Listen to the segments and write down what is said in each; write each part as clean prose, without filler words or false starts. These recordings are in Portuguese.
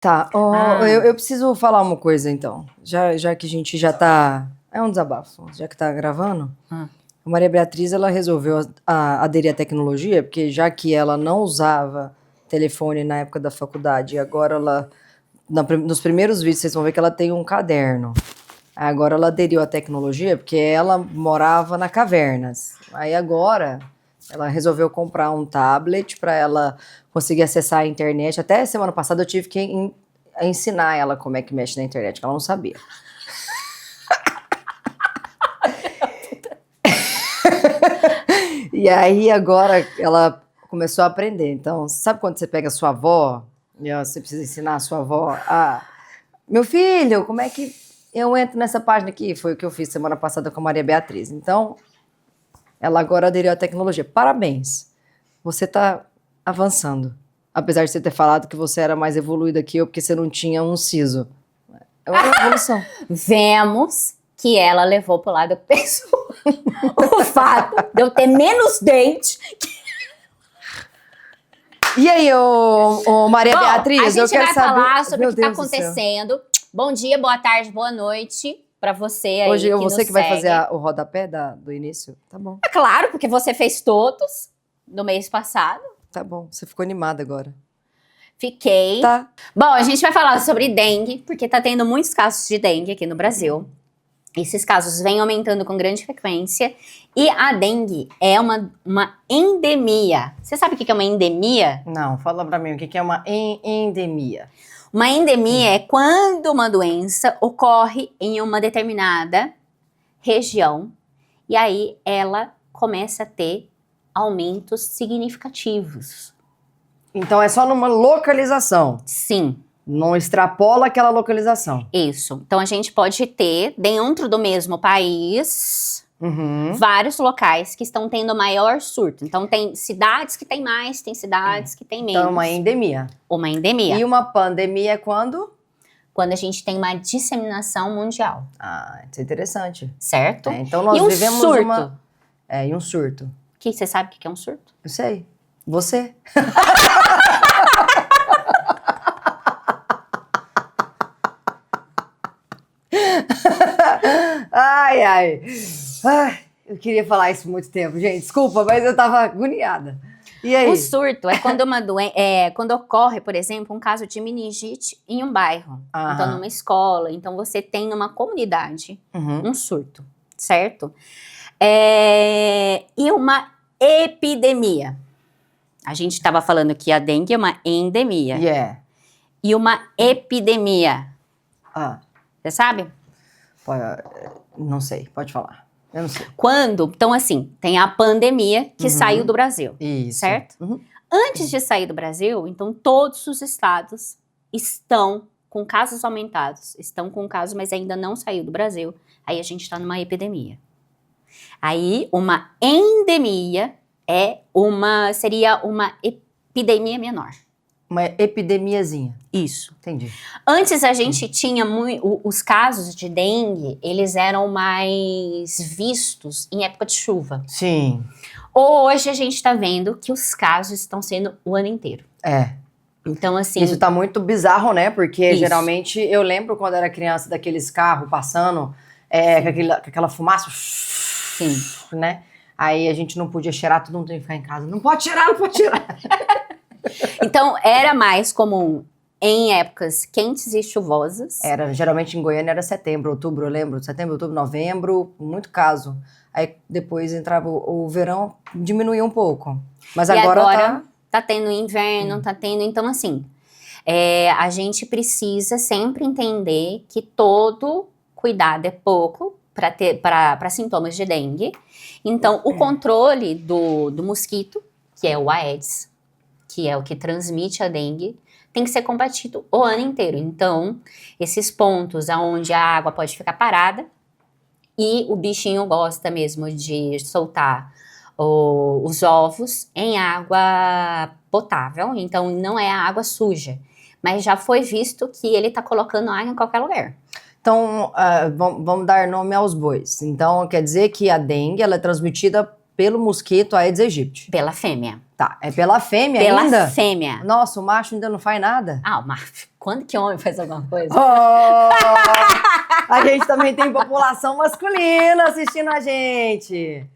Tá, eu preciso falar uma coisa então, já que a gente já tá, é um desabafo, já que tá gravando, a Maria Beatriz, ela resolveu aderir à tecnologia, porque já que ela não usava telefone na época da faculdade, e agora ela, nos primeiros vídeos vocês vão ver que ela tem um caderno, agora ela aderiu à tecnologia, porque ela morava na cavernas, aí agora ela resolveu comprar um tablet para ela conseguir acessar a internet. Até semana passada eu tive que ensinar ela como é que mexe na internet, que ela não sabia. E aí agora ela começou a aprender. Então, sabe quando você pega a sua avó e você precisa ensinar a sua avó a... Meu filho, como é que eu entro nessa página aqui? Foi o que eu fiz semana passada com a Maria Beatriz. Então, ela agora aderiu à tecnologia. Parabéns! Você está avançando. Apesar de você ter falado que você era mais evoluída que eu, porque você não tinha um siso. É uma evolução. Vemos que ela levou pro lado pessoal o fato de eu ter menos dente. E aí, Maria Beatriz, eu quero saber... A gente vai falar sobre Meu o que está Deus do céu. acontecendo. Bom dia, boa tarde, boa noite para você aí. Hoje você que vai segue. fazer o rodapé do início? Tá bom. É claro, porque você fez todos no mês passado. Tá bom, você ficou animada agora. Fiquei. Tá. Bom, a gente vai falar sobre dengue, porque tá tendo muitos casos de dengue aqui no Brasil. Esses casos vêm aumentando com grande frequência. E a dengue é uma endemia. Você sabe o que é uma endemia? Não, fala pra mim, o que é uma endemia? Uma endemia é quando uma doença ocorre em uma determinada região e aí ela começa a ter aumentos significativos. Então é só numa localização? Sim. Não extrapola aquela localização? Isso. Então a gente pode ter, dentro do mesmo país, vários locais que estão tendo maior surto. Então tem cidades que tem mais, tem cidades que tem menos. Então é uma endemia. Uma endemia. E uma pandemia é quando? Quando a gente tem uma disseminação mundial. Ah, isso é interessante. Certo? Então nós vivemos surto? E um surto. Você sabe o que é um surto? Eu sei. Você? Ai, eu queria falar isso há muito tempo, gente. Desculpa, mas eu tava agoniada. E aí? O surto é quando quando ocorre, por exemplo, um caso de meningite em um bairro. Então, numa escola. Então, você tem numa comunidade um surto, certo? E uma epidemia. A gente estava falando que a dengue é uma endemia. E uma epidemia. Você sabe? Não sei, pode falar. Eu não sei. Então assim, tem a pandemia que saiu do Brasil. Isso. Certo? Antes de sair do Brasil, então todos os estados estão com casos aumentados, estão com casos, mas ainda não saiu do Brasil. Aí a gente está numa epidemia. Aí uma endemia seria uma epidemia menor. Uma epidemiazinha. Isso. Entendi. Antes a gente tinha os casos de dengue, eles eram mais vistos em época de chuva. Sim. Hoje a gente está vendo que os casos estão sendo o ano inteiro. Então assim... Isso tá muito bizarro, né? Porque geralmente eu lembro quando era criança daqueles carros passando com aquela fumaça. Sim. Né? Aí a gente não podia cheirar, todo mundo tem que ficar em casa. Não pode cheirar, não pode cheirar. Então, era mais comum em épocas quentes e chuvosas. Geralmente em Goiânia era setembro, outubro, eu lembro. Setembro, outubro, novembro, muito caso. Aí depois entrava o verão, diminuía um pouco. Mas agora tá tendo inverno, tá tendo... Então, assim, a gente precisa sempre entender que todo cuidado é pouco para sintomas de dengue. Então, o controle do mosquito, que é o Aedes, que é o que transmite a dengue, tem que ser combatido o ano inteiro. Então, esses pontos onde a água pode ficar parada e o bichinho gosta mesmo de soltar os ovos em água potável, então não é a água suja, mas já foi visto que ele está colocando água em qualquer lugar. Então, vamos dar nome aos bois. Então, quer dizer que a dengue ela é transmitida pelo mosquito Aedes aegypti. Pela fêmea. Tá, é pela fêmea Pela ainda? fêmea. Nossa, o macho ainda não faz nada? Ah, mas quando que homem faz alguma coisa? A gente também tem população masculina assistindo a gente.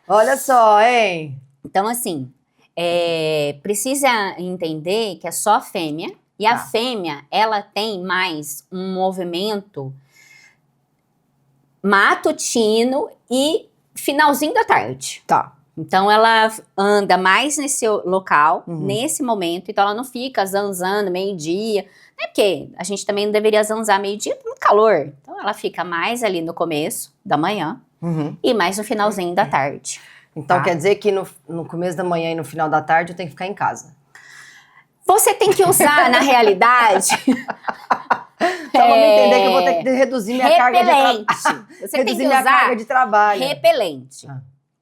Olha só, hein? Então, assim, precisa entender que é só fêmea. E a fêmea, ela tem mais um movimento matutino e finalzinho da tarde. Tá. Então, ela anda mais nesse local, nesse momento. Então, ela não fica zanzando meio-dia. Não é porque a gente também não deveria zanzar meio-dia no calor. Então, ela fica mais ali no começo da manhã e mais no finalzinho da tarde. Então, quer dizer que no começo da manhã e no final da tarde eu tenho que ficar em casa. Você tem que usar, na realidade... Só vamos entender que eu vou ter que reduzir minha carga de trabalho. Você tem que usar carga de trabalho. repelente.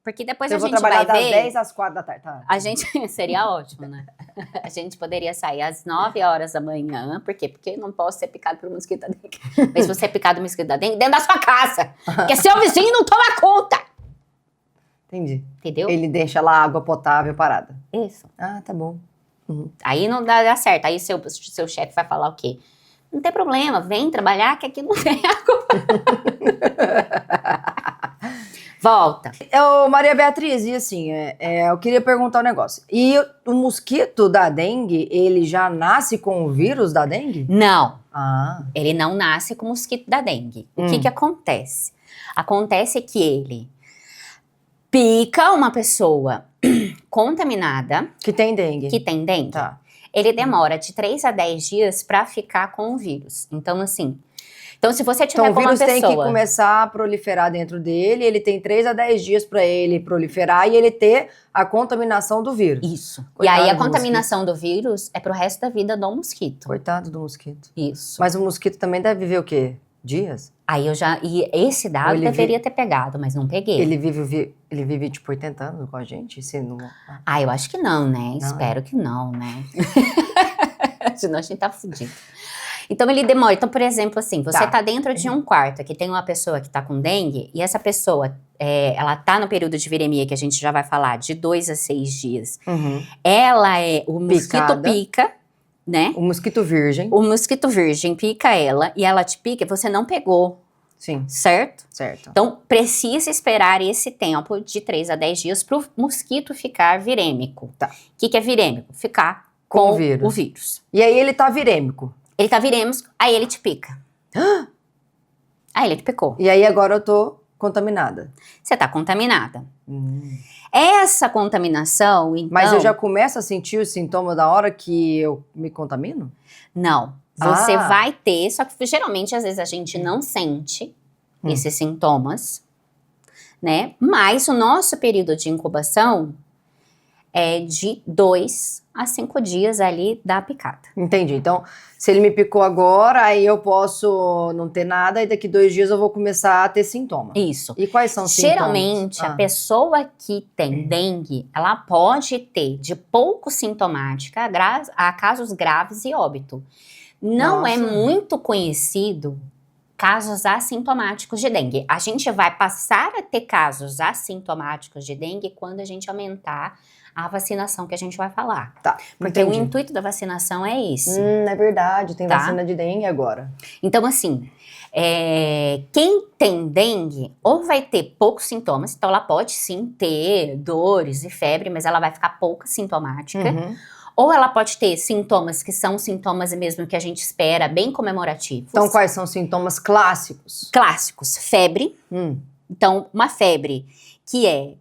Porque depois Eu a vou gente trabalhar vai das ver... 10 às 4 da tarde. Tá. A gente... Seria ótimo, né? A gente poderia sair às 9 horas da manhã. Por quê? Porque eu não posso ser picado por mosquito da dengue. Mas se você é picado por mosquito da dengue, dentro da sua casa. Porque seu vizinho não toma conta. Entendi. Entendeu? Ele deixa lá a água potável parada. Isso. Ah, tá bom. Aí não dá certo. Aí seu chefe vai falar o quê? Não tem problema, vem trabalhar que aqui não tem água. Volta. Maria Beatriz, e assim, eu queria perguntar um negócio. E o mosquito da dengue, ele já nasce com o vírus da dengue? Não. Ah. Ele não nasce com o mosquito da dengue. O que acontece? Acontece que ele pica uma pessoa contaminada. Que tem dengue. Que tem dengue. Tá. Ele demora de 3 a 10 dias para ficar com o vírus. Então, assim... Então, se você tiver com uma pessoa... Então, o vírus tem que começar a proliferar dentro dele, ele tem 3 a 10 dias para ele proliferar e ele ter a contaminação do vírus. Isso. Coitado e aí, a do contaminação do vírus é pro resto da vida do mosquito. Coitado do mosquito. Isso. Mas o mosquito também deve viver o quê? Dias? Aí e esse dado deveria ter pegado, mas não peguei. Ele vive tipo 80 anos com a gente? Se não... Eu acho que não, né? Não, Espero que não, né? Senão a gente tá fudido. Então ele demora. Então, por exemplo, assim, você tá dentro de um quarto que tem uma pessoa que tá com dengue e essa pessoa, ela tá no período de viremia que a gente já vai falar, de 2 a 6 dias. Ela o mosquito pica, né? O mosquito virgem. O mosquito virgem pica ela e ela te pica e você não pegou. Sim. Certo? Certo. Então, precisa esperar esse tempo de 3 a 10 dias pro mosquito ficar virêmico. Tá. O que é virêmico? Ficar com o vírus. E aí ele tá virêmico. Ele tá virêmico, aí ele te pica. Aí ele te picou. E aí agora eu tô contaminada. Você tá contaminada. Essa contaminação, então... Mas eu já começo a sentir os sintomas da hora que eu me contamino? Não. Você vai ter, só que geralmente às vezes a gente não sente esses sintomas, né? Mas o nosso período de incubação é de 2 a 5 dias ali da picada. Entendi. Então, se ele me picou agora, aí eu posso não ter nada e daqui 2 dias eu vou começar a ter sintomas. Isso. E quais são os sintomas? Geralmente, a pessoa que tem dengue, ela pode ter de pouco sintomática a casos graves e óbito. Não é muito conhecido casos assintomáticos de dengue. A gente vai passar a ter casos assintomáticos de dengue quando a gente aumentar a vacinação que a gente vai falar. Tá, porque o intuito da vacinação é esse. É verdade, tem vacina de dengue agora. Então, assim, quem tem dengue ou vai ter poucos sintomas, então ela pode sim ter dores e febre, mas ela vai ficar pouco sintomática. Ou ela pode ter sintomas que são sintomas mesmo que a gente espera, bem comemorativos. Então, quais são os sintomas clássicos? Clássicos, febre. Então, uma febre que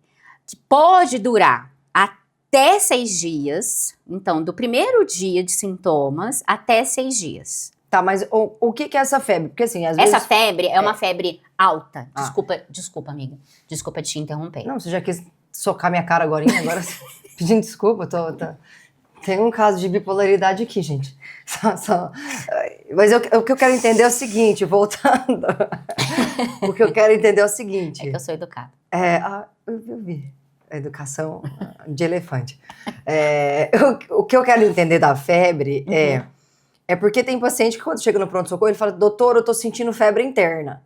pode durar até 6 dias. Então, do primeiro dia de sintomas até 6 dias. Tá, mas o que é essa febre? Porque assim, às vezes... Essa febre é uma febre alta. Desculpa, amiga. Desculpa te interromper. Não, você já quis socar minha cara agora pedindo desculpa, Tem um caso de bipolaridade aqui, gente. Mas o que eu quero entender é o seguinte, voltando. O que eu quero entender é o seguinte. É que eu sou educada. Eu vi. Educação de elefante. O que eu quero entender da febre é porque tem paciente que quando chega no pronto-socorro, ele fala, doutor, eu tô sentindo febre interna.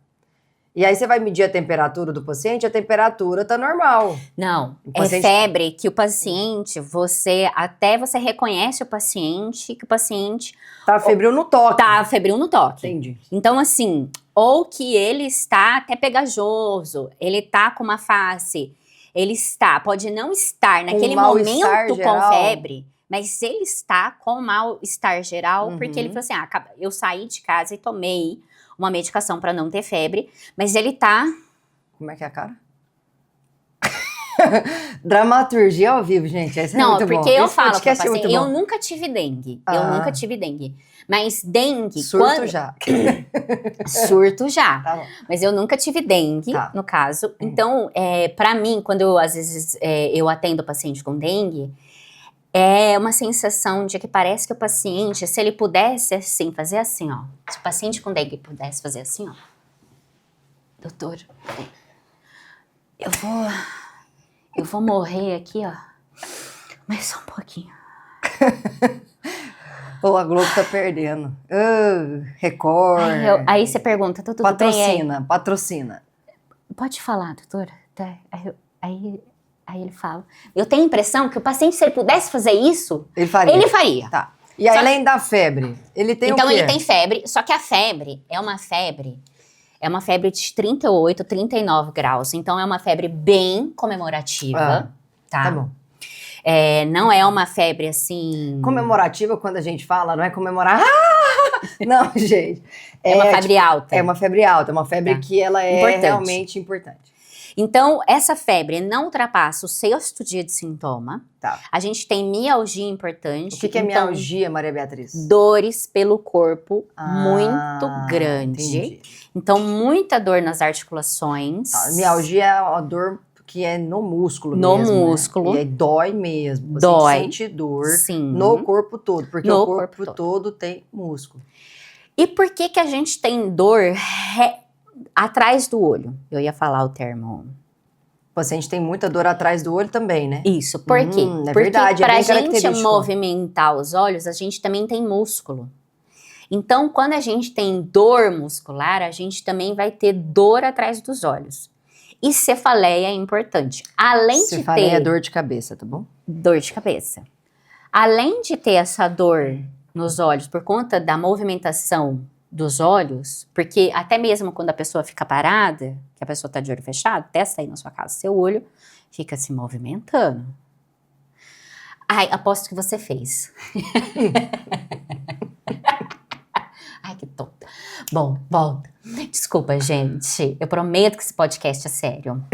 E aí você vai medir a temperatura do paciente, a temperatura tá normal. Não, paciente... é febre que o paciente, você reconhece o paciente, que o paciente... Tá febril no toque. Tá febril no toque. Entendi. Então, assim, ou que ele está até pegajoso, ele tá com uma face, pode não estar naquele momento com febre, mas ele está com mal-estar geral, porque ele falou assim, eu saí de casa e tomei uma medicação para não ter febre, mas ele tá... Como é que é a cara? Dramaturgia ao vivo, gente. Esse não, é muito porque bom. eu falo pra paciente, eu nunca tive dengue. Mas dengue... Surto já. Surto já. Tá bom. Mas eu nunca tive dengue, no caso. Então, pra mim, quando às vezes eu atendo paciente com dengue, é uma sensação de que parece que o paciente, se ele pudesse, assim, fazer assim, ó. Se o paciente com dengue pudesse fazer assim, ó. Doutor, eu vou morrer aqui, ó. Mas só um pouquinho. Pô, a Globo tá perdendo. Record. Aí você pergunta, tá tudo bem? Patrocina. Pode falar, doutora. Tá. Aí ele fala. Eu tenho a impressão que o paciente, se ele pudesse fazer isso, ele faria. Tá. E além da febre, ele tem o quê? Então ele tem febre, só que a febre é uma febre de 38, 39 graus. Então é uma febre bem comemorativa. Tá bom. Não é uma febre assim... Comemorativa, quando a gente fala, não é comemorar... Não, gente. É uma febre alta. É uma febre alta, é uma febre que ela é realmente importante. Então, essa febre não ultrapassa o 6º dia de sintoma. Tá. A gente tem mialgia importante. O que é mialgia, Maria Beatriz? Dores pelo corpo muito grande. Entendi. Então, muita dor nas articulações. Tá. Mialgia é a dor que é no músculo mesmo. No músculo. Né? E aí dói mesmo. Dói. Você sente dor Sim. no corpo todo, porque o corpo todo tem músculo. E por que a gente tem dor atrás do olho? Eu ia falar o termo. O paciente tem muita dor atrás do olho também, né? Isso. Por quê? É porque verdade, pra gente movimentar os olhos, a gente também tem músculo. Então, quando a gente tem dor muscular, a gente também vai ter dor atrás dos olhos. E cefaleia é importante. Cefaleia é dor de cabeça, tá bom? Dor de cabeça. Além de ter essa dor nos olhos por conta da movimentação dos olhos, porque até mesmo quando a pessoa fica parada, que a pessoa tá de olho fechado, testa aí na sua casa, seu olho fica se movimentando. Ai, aposto que você fez. Ai, que tonta. Bom, volta. Desculpa, gente. Eu prometo que esse podcast é sério.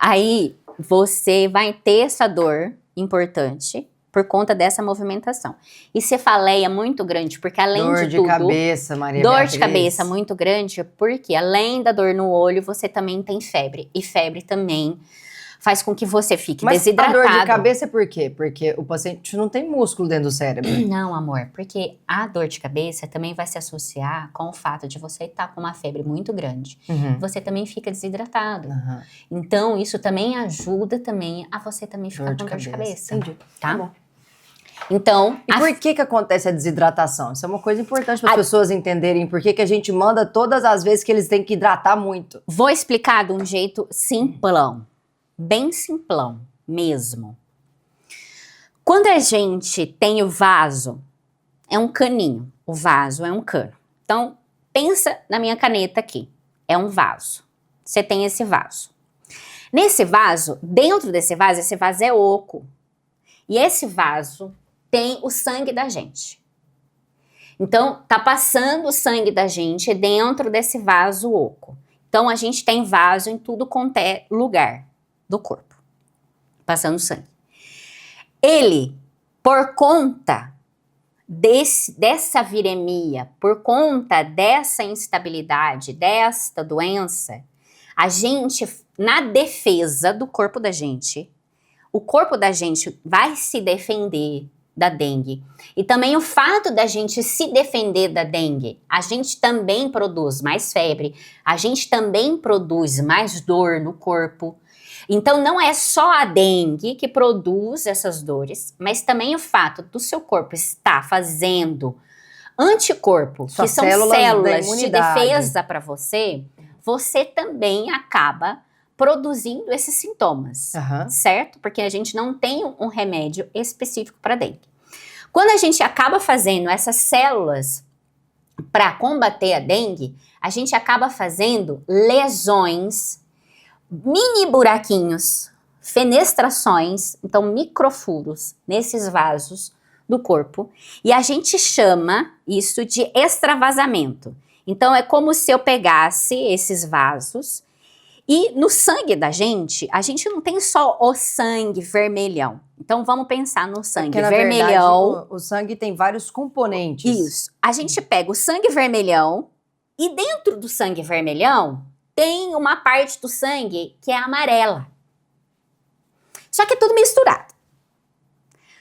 Aí, você vai ter essa dor importante por conta dessa movimentação. E cefaleia muito grande, porque além de tudo... Dor de cabeça, Maria Dor Beatriz. de cabeça muito grande, porque além da dor no olho, você também tem febre. E febre também faz com que você fique desidratado. Mas a dor de cabeça é por quê? Porque o paciente não tem músculo dentro do cérebro. Não, amor, porque a dor de cabeça também vai se associar com o fato de você estar com uma febre muito grande. Você também fica desidratado. Então, isso também ajuda também a você também ficar com dor de cabeça. Entendi. Tá Bom. Então... E por que acontece a desidratação? Isso é uma coisa importante para as pessoas entenderem por que a gente manda todas as vezes que eles têm que hidratar muito. Vou explicar de um jeito simplão. Bem simplão mesmo. Quando a gente tem o vaso, é um caninho. O vaso é um cano. Então, pensa na minha caneta aqui. É um vaso. Você tem esse vaso. Nesse vaso, dentro desse vaso, esse vaso é oco. E esse vaso tem o sangue da gente. Então, tá passando o sangue da gente dentro desse vaso oco. Então, a gente tem vaso em tudo quanto é lugar do corpo, passando sangue. Ele, por conta dessa viremia, por conta dessa instabilidade, desta doença, a gente, na defesa do corpo da gente, o corpo da gente vai se defender da dengue. E também o fato da gente se defender da dengue, a gente também produz mais febre, a gente também produz mais dor no corpo. Então, não é só a dengue que produz essas dores, mas também o fato do seu corpo estar fazendo anticorpo, que são células de defesa para você, você também acaba produzindo esses sintomas, certo? Porque a gente não tem um remédio específico para dengue. Quando a gente acaba fazendo essas células para combater a dengue, a gente acaba fazendo lesões, mini buraquinhos, fenestrações, então microfuros nesses vasos do corpo, e a gente chama isso de extravasamento. Então é como se eu pegasse esses vasos e no sangue da gente, a gente não tem só o sangue vermelhão. Então vamos pensar no sangue porque, vermelhão. Verdade, o sangue tem vários componentes. Isso. A gente pega o sangue vermelhão e dentro do sangue vermelhão tem uma parte do sangue que é amarela. Só que é tudo misturado.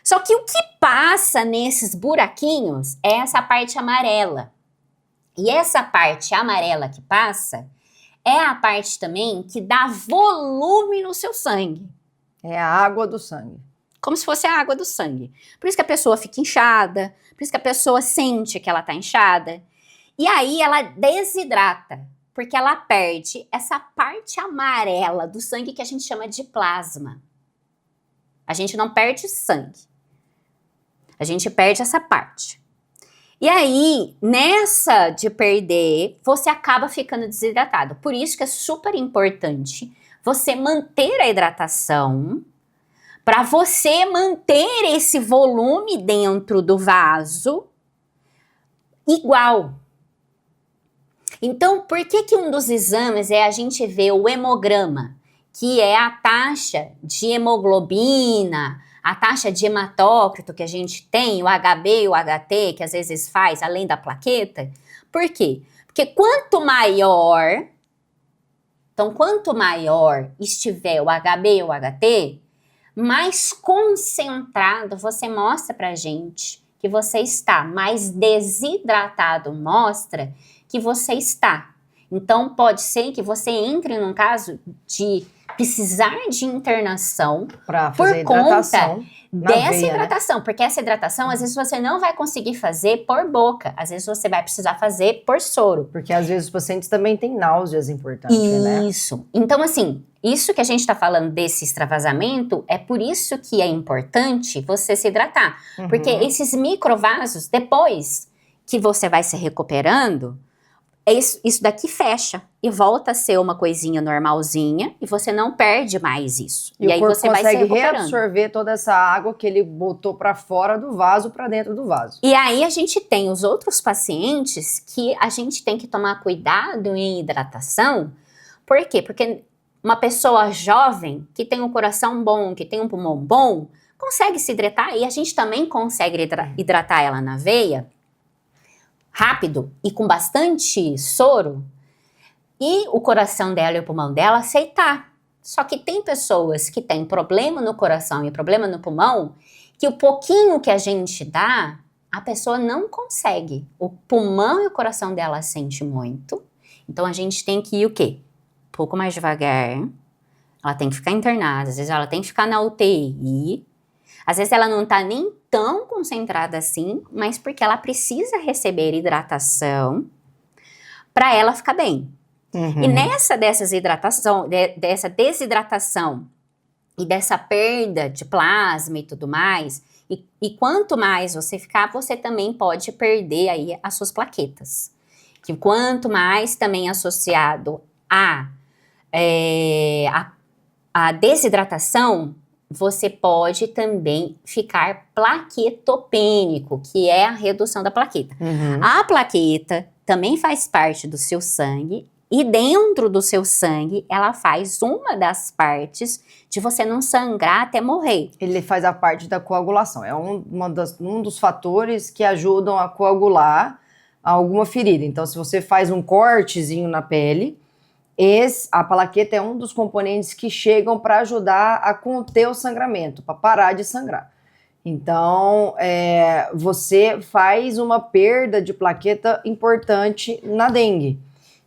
Só que o que passa nesses buraquinhos é essa parte amarela. E essa parte amarela que passa é a parte também que dá volume no seu sangue. É a água do sangue. Como se fosse a água do sangue. Por isso que a pessoa fica inchada, por isso que a pessoa sente que ela tá inchada. E aí ela desidrata, porque ela perde essa parte amarela do sangue que a gente chama de plasma. A gente não perde sangue. A gente perde essa parte. E aí, nessa de perder, você acaba ficando desidratado. Por isso que é super importante você manter a hidratação, para você manter esse volume dentro do vaso igual. Então, por que um dos exames é a gente ver o hemograma, que é a taxa de hemoglobina, a taxa de hematócrito que a gente tem, o HB e o HT, que às vezes faz, além da plaqueta. Por quê? Porque quanto maior estiver o HB e o HT, mais concentrado você mostra pra gente que você está, mais desidratado mostra que você está. Então, pode ser que você entre num caso de precisar de internação por conta dessa hidratação. Porque essa hidratação, às vezes, você não vai conseguir fazer por boca. Às vezes, você vai precisar fazer por soro. Porque, às vezes, os pacientes também têm náuseas importantes, né? Isso. Então, assim, isso que a gente está falando desse extravasamento, é por isso que é importante você se hidratar. Porque esses microvasos, depois que você vai se recuperando, isso daqui fecha e volta a ser uma coisinha normalzinha e você não perde mais isso. E aí você vai se recuperando. consegue reabsorver toda essa água que ele botou para fora do vaso para dentro do vaso. E aí a gente tem os outros pacientes que a gente tem que tomar cuidado em hidratação. Por quê? Porque uma pessoa jovem que tem um coração bom, que tem um pulmão bom, consegue se hidratar e a gente também consegue hidratar ela na veia rápido e com bastante soro, e o coração dela e o pulmão dela aceitar. Só que tem pessoas que têm problema no coração e problema no pulmão, que o pouquinho que a gente dá, a pessoa não consegue. O pulmão e o coração dela sente muito, então a gente tem que ir o quê? Um pouco mais devagar, ela tem que ficar internada, às vezes ela tem que ficar na UTI, às vezes ela não tá nem tão concentrada assim, mas porque ela precisa receber hidratação para ela ficar bem. E nessa dessa desidratação e dessa perda de plasma e tudo mais, e quanto mais você ficar, você também pode perder aí as suas plaquetas. Que quanto mais também associado a desidratação, você pode também ficar plaquetopênico, que é a redução da plaqueta. A plaqueta também faz parte do seu sangue e dentro do seu sangue ela faz uma das partes de você não sangrar até morrer. Ele faz a parte da coagulação, é um dos fatores que ajudam a coagular alguma ferida. Então, se você faz um cortezinho na pele, a plaqueta é um dos componentes que chegam para ajudar a conter o sangramento, para parar de sangrar. Então, você faz uma perda de plaqueta importante na dengue.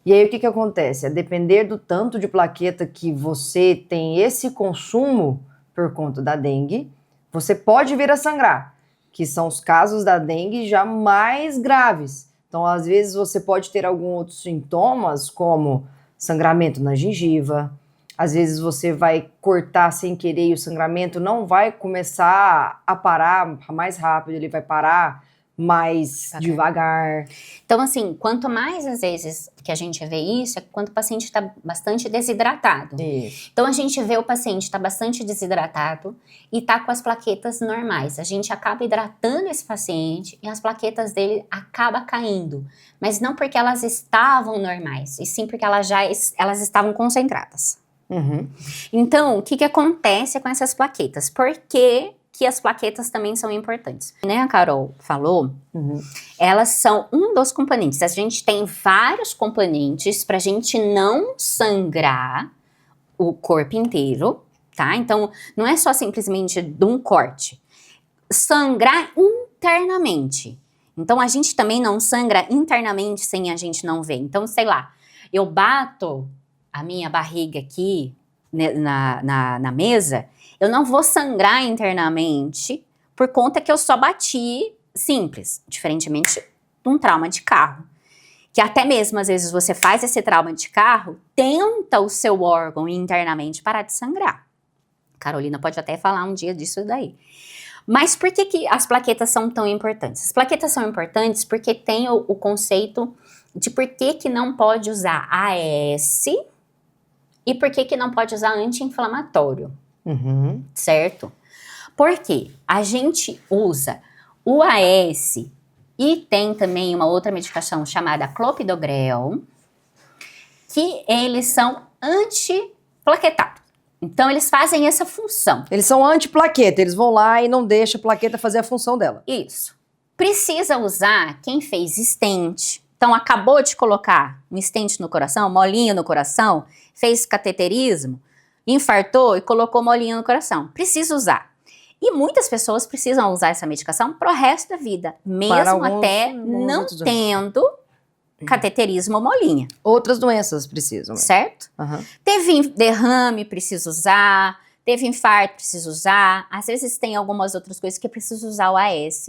E aí, o que acontece? A depender do tanto de plaqueta que você tem esse consumo por conta da dengue, você pode vir a sangrar, que são os casos da dengue já mais graves. Então, às vezes, você pode ter alguns outros sintomas, como sangramento na gengiva. Às vezes você vai cortar sem querer e o sangramento não vai começar a parar mais rápido, ele vai parar mais devagar. Então, assim, quanto mais às vezes que a gente vê isso, é quando o paciente está bastante desidratado. Isso. Então, a gente vê o paciente está bastante desidratado e está com as plaquetas normais. A gente acaba hidratando esse paciente e as plaquetas dele acabam caindo. Mas não porque elas estavam normais, e sim porque elas estavam concentradas. Uhum. Então, o que acontece com essas plaquetas? Por que as plaquetas também são importantes? Né, a Carol falou, elas são um dos componentes. A gente tem vários componentes para a gente não sangrar o corpo inteiro, tá? Então, não é só simplesmente de um corte. Sangrar internamente. Então, a gente também não sangra internamente sem a gente não ver. Então, sei lá, eu bato a minha barriga aqui na mesa, eu não vou sangrar internamente por conta que eu só bati simples, diferentemente de um trauma de carro. Que até mesmo, às vezes, você faz esse trauma de carro, tenta o seu órgão internamente parar de sangrar. Carolina pode até falar um dia disso daí. Mas por que as plaquetas são tão importantes? As plaquetas são importantes porque tem o conceito de por que não pode usar AS e por que não pode usar anti-inflamatório, certo? Porque a gente usa o AS e tem também uma outra medicação chamada clopidogrel, que eles são antiplaquetários. Então, eles fazem essa função. Eles são anti-plaqueta, eles vão lá e não deixam a plaqueta fazer a função dela. Isso. Precisa usar quem fez stent. Então, acabou de colocar um stent no coração, molinho no coração, fez cateterismo, infartou e colocou molinho no coração. Precisa usar. E muitas pessoas precisam usar essa medicação pro resto da vida, mesmo até não tendo cateterismo ou molinha. Outras doenças precisam. Certo? Teve derrame, precisa usar. Teve infarto, precisa usar. Às vezes tem algumas outras coisas que precisa usar o AS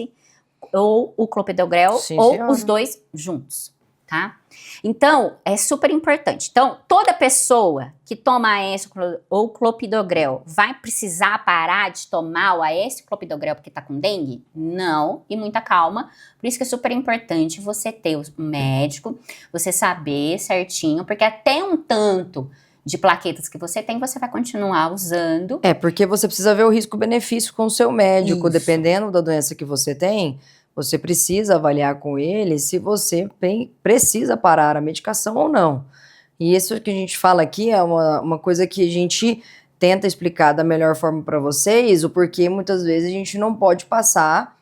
ou o clopidogrel, ou os dois juntos, tá? Então, é super importante. Então, toda pessoa que toma AS ou clopidogrel vai precisar parar de tomar o AS clopidogrel porque tá com dengue? Não, e muita calma. Por isso que é super importante você ter o médico, você saber certinho, porque até um tanto de plaquetas que você tem, você vai continuar usando. É, porque você precisa ver o risco-benefício com o seu médico, dependendo da doença que você tem. Você precisa avaliar com ele se você precisa parar a medicação ou não. E isso que a gente fala aqui é uma coisa que a gente tenta explicar da melhor forma para vocês, o porquê muitas vezes a gente não pode passar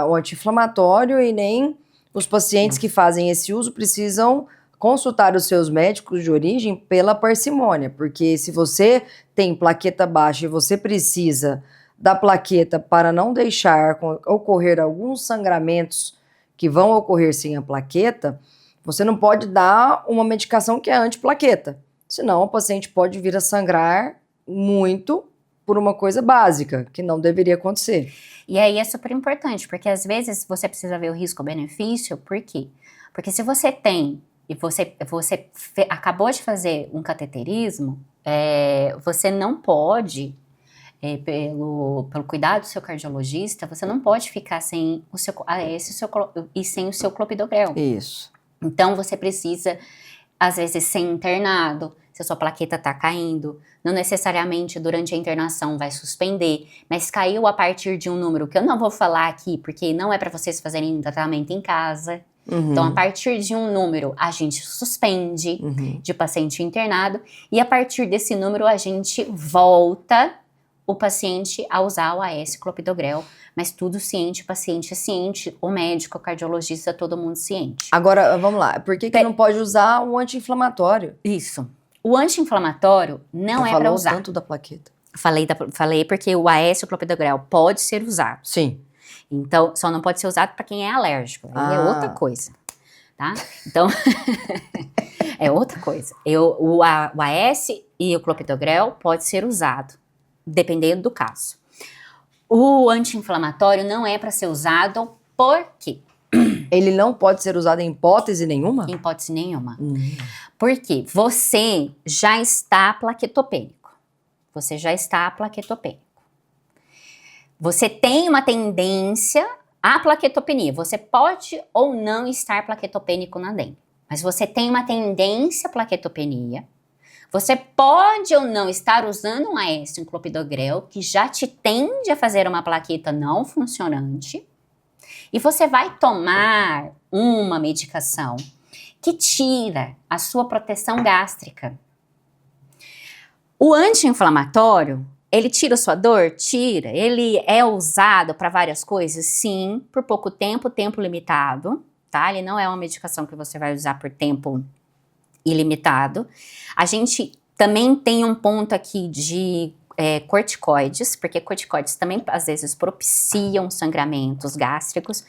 o anti-inflamatório e nem os pacientes que fazem esse uso precisam consultar os seus médicos de origem pela parcimônia, porque se você tem plaqueta baixa e você precisa da plaqueta para não deixar ocorrer alguns sangramentos que vão ocorrer sem a plaqueta, você não pode dar uma medicação que é antiplaqueta. Senão o paciente pode vir a sangrar muito por uma coisa básica, que não deveria acontecer. E aí é super importante, porque às vezes você precisa ver o risco-benefício, por quê? Porque se você tem, e você acabou de fazer um cateterismo, você não pode... pelo cuidado do seu cardiologista, você não pode ficar sem o seu e sem o seu clopidogrel. Isso. Então, você precisa, às vezes, ser internado, se a sua plaqueta está caindo. Não necessariamente durante a internação vai suspender, mas caiu a partir de um número que eu não vou falar aqui, porque não é para vocês fazerem tratamento em casa. Então, a partir de um número, a gente suspende de paciente internado, e a partir desse número, a gente volta o paciente a usar o AS clopidogrel, mas tudo ciente, o paciente é ciente, o médico, o cardiologista, todo mundo ciente. Agora, vamos lá, por que não pode usar o anti-inflamatório? Isso. O anti-inflamatório não é para usar. Tanto da plaqueta. Falei porque o AS clopidogrel pode ser usado. Sim. Então, só não pode ser usado para quem é alérgico. Aí é outra coisa, tá? Então, é outra coisa. O AS e o clopidogrel pode ser usado, dependendo do caso. O anti-inflamatório não é para ser usado, por quê? Ele não pode ser usado em hipótese nenhuma? Em hipótese nenhuma. Por quê? Você já está plaquetopênico. Você já está plaquetopênico. Você tem uma tendência à plaquetopenia. Você pode ou não estar plaquetopênico na dengue, mas você tem uma tendência à plaquetopenia. Você pode ou não estar usando um Aécio, um clopidogrel, que já te tende a fazer uma plaqueta não funcionante. E você vai tomar uma medicação que tira a sua proteção gástrica. O anti-inflamatório, ele tira a sua dor? Tira. Ele é usado para várias coisas? Sim, por pouco tempo, tempo limitado, tá? Ele não é uma medicação que você vai usar por tempo ilimitado. A gente também tem um ponto aqui de corticoides, porque corticoides também às vezes propiciam sangramentos gástricos,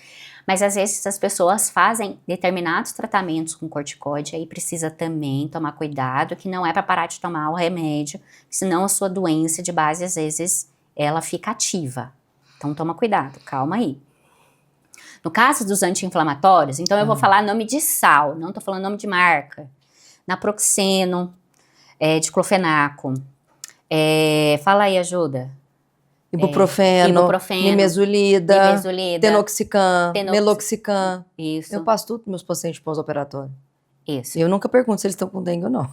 mas às vezes as pessoas fazem determinados tratamentos com corticoide, aí precisa também tomar cuidado, que não é para parar de tomar o remédio, senão a sua doença de base às vezes ela fica ativa. Então toma cuidado, calma aí. No caso dos anti-inflamatórios, então eu vou falar nome de sal, não tô falando nome de marca. Naproxeno, diclofenaco, fala aí, ajuda. Ibuprofeno, nimesulida, tenoxicam, Tenox- meloxicam. Isso, Eu passo tudo para meus pacientes pós-operatório. isso. E eu nunca pergunto se eles estão com dengue ou não.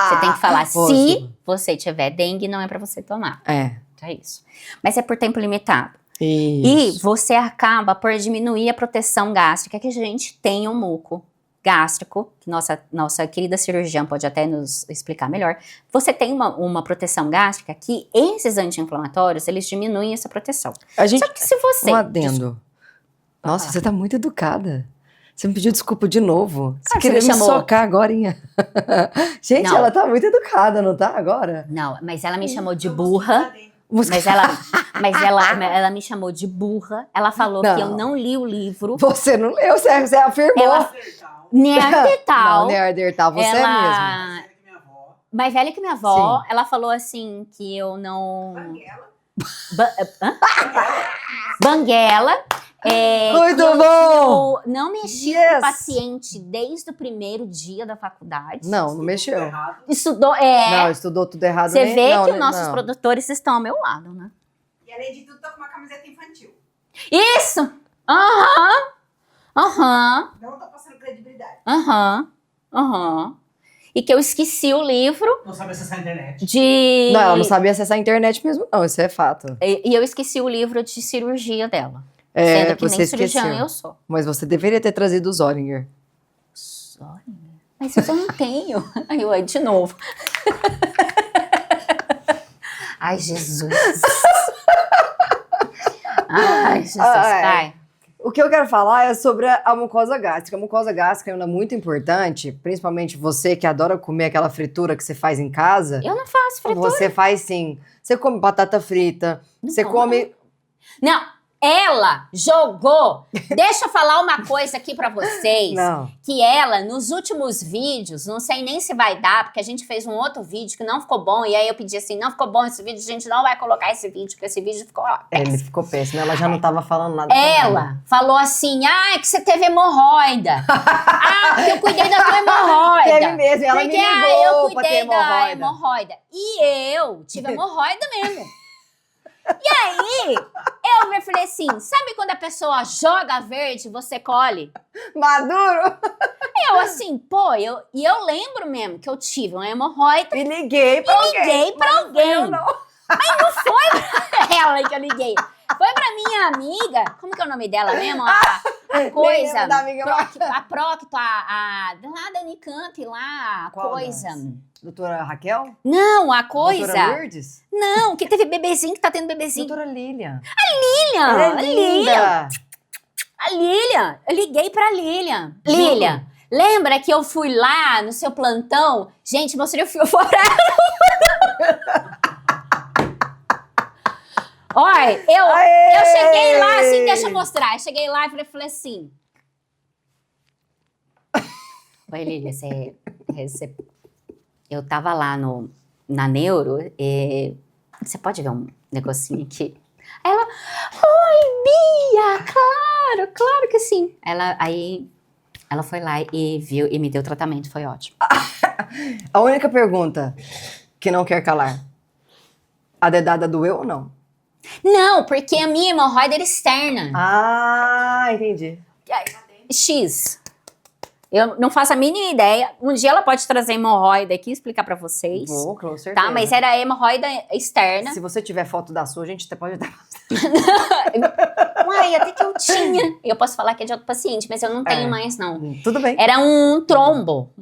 Você tem que falar, Pô, se você tiver dengue, não é pra você tomar. É. É isso. Mas é por tempo limitado. Isso. E você acaba por diminuir a proteção gástrica, que a gente tem um muco gástrico, que nossa querida cirurgiã pode até nos explicar melhor. Você tem uma proteção gástrica que esses anti-inflamatórios, eles diminuem essa proteção. A gente, Só que se você... um adendo. Nossa, você tá muito educada. Você me pediu desculpa de novo. Você Claro, queria você me me chamou. socar agora, hein? Gente, Não. ela tá muito educada, não tá agora? Não, mas ela me chamou de burra. Mas ela me chamou de burra. Ela falou que eu não li o livro. Você não leu, você afirmou. Ela- Neandertal. Não, Neandertal, você mesmo. ela... Mais velha que minha avó. Ela falou assim que eu não... Banguela. Muito que eu bom! não mexi Yes! com o paciente desde o primeiro dia da faculdade. Não Mexeu. mexeu. Estudou, Não, estudou tudo errado. Você vê não, que nem- os nossos não. produtores estão ao meu lado, né? E além de tudo, tá com uma camiseta infantil. Isso! Aham! Não tá passando credibilidade. E que eu esqueci o livro Não sabe acessar a internet. de... Não, ela não sabia acessar a internet mesmo, não. Isso é fato. E eu esqueci o livro de cirurgia dela. É, Sendo que você nem cirurgiã esqueceu. eu sou. Mas você deveria ter trazido o Zoringer. Mas eu não tenho. Aí, de novo. Ai, Jesus. Ai, Jesus, Ai. vai. O que eu quero falar é sobre a mucosa gástrica. A mucosa gástrica é uma muito importante, principalmente você que adora comer aquela fritura que você faz em casa. Eu não faço fritura. Você faz sim. Você come batata frita, você como. come... Não, ela jogou. Deixa eu falar uma coisa aqui pra vocês. Não. Que ela, nos últimos vídeos, não sei nem se vai dar, porque a gente fez um outro vídeo que não ficou bom, e aí eu pedi assim, não ficou bom esse vídeo, a gente não vai colocar esse vídeo, porque esse vídeo ficou péssimo. Ele ficou péssimo, ela já não tava falando nada. com nada. Ela falou assim, que você teve hemorroida. Porque eu cuidei da tua hemorroida. Teve mesmo, ela me Porque, ligou eu pra ter cuidei da hemorroida. hemorroida. E eu tive hemorroida mesmo. E aí, eu falei assim, sabe quando a pessoa joga verde e você colhe? Maduro! Eu assim, e eu lembro mesmo que eu tive uma hemorroida. E liguei pra alguém. Liguei pra alguém. Eu não. Mas não foi pra ela que eu liguei. Foi pra minha amiga. Como que é o nome dela mesmo? A Nem coisa. lembro da amiga. A Procto, lá da Unicamp, lá, a Qual coisa. das? Doutora Raquel? Não, a coisa. Doutora Lourdes? Não, que teve bebezinho, que tá tendo bebezinho. Doutora Lilian. Lilian, Ela é a Lilian. linda. A Lilian. Eu liguei pra Lilian. Lilian, lembra que eu fui lá no seu plantão? Gente, mostrei o fio fora. Olha, eu cheguei lá assim, deixa eu mostrar. Eu cheguei lá e falei assim. Oi, Lilian, eu tava lá na Neuro, você pode ver um negocinho aqui? Aí ela, Bia, claro que sim. Aí ela foi lá e viu e me deu tratamento, foi ótimo. A única pergunta que não quer calar. A dedada doeu ou não? Não, porque a minha hemorroida era externa. Ah, entendi. X. Eu não faço a mínima ideia. Um dia ela pode trazer hemorroida aqui e explicar pra vocês. Vou, com certeza. Tá, mas era hemorroida externa. Se você tiver foto da sua, a gente até pode dar. Uai, até que eu tinha. Eu posso falar que é de outro paciente, mas eu não tenho mais, não. Tudo bem. Era um trombo.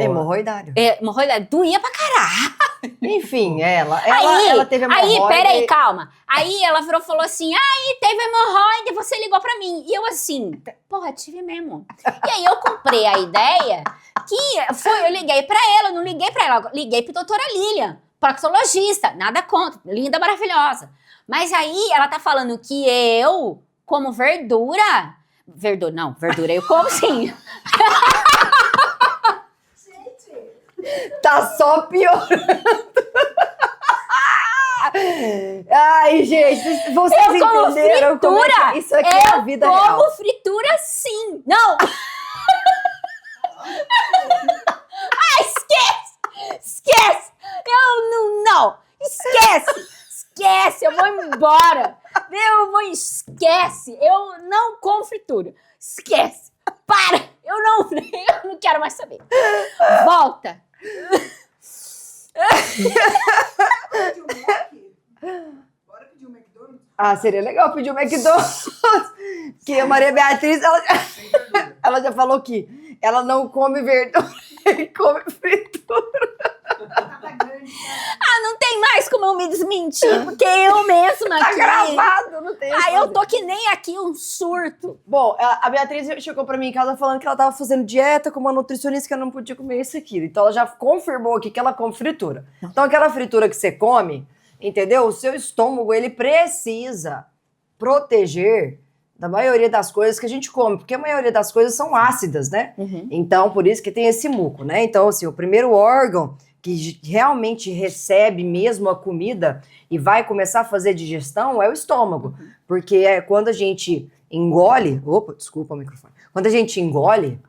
Hemorroidário. Hemorroida doía pra caralho. Enfim, ela teve hemorroida. Aí, peraí, calma. Aí ela virou e falou assim, aí teve hemorroida e você ligou pra mim. E eu assim, porra, tive mesmo. E aí eu comprei a ideia que foi, eu liguei pra ela, não liguei pra ela, liguei pra doutora Lilian, proctologista, nada contra, linda, maravilhosa. Mas aí ela tá falando que eu como verdura verdura eu como sim. Tá só piorando. Ai, gente, vocês Eu como entenderam fritura. Como isso aqui é a vida eu real. como fritura sim. Não. Esquece. Não. Esquece, eu vou embora. Esquece. Eu não como fritura. Esquece. Para. Eu não quero mais saber. Volta. Bora pedir um McDonald's? Ah, seria legal pedir um McDonald's. Que a Maria Beatriz, ela já falou que ela não come verdura e come fritura. Não tem mais como eu me desmentir, porque eu mesma Tá aqui... gravado, não tem. eu tô que nem aqui um surto. Bom, a Beatriz chegou pra mim em casa falando que ela tava fazendo dieta com uma nutricionista que ela não podia comer isso aqui. Então ela já confirmou aqui que ela come fritura. Então aquela fritura que você come, entendeu? O seu estômago, ele precisa proteger da maioria das coisas que a gente come, porque a maioria das coisas são ácidas, né? Então, por isso que tem esse muco, né? Então, assim, o primeiro órgão que realmente recebe mesmo a comida e vai começar a fazer digestão é o estômago. Porque é quando a gente engole... Opa, desculpa o microfone. Quando a gente engole...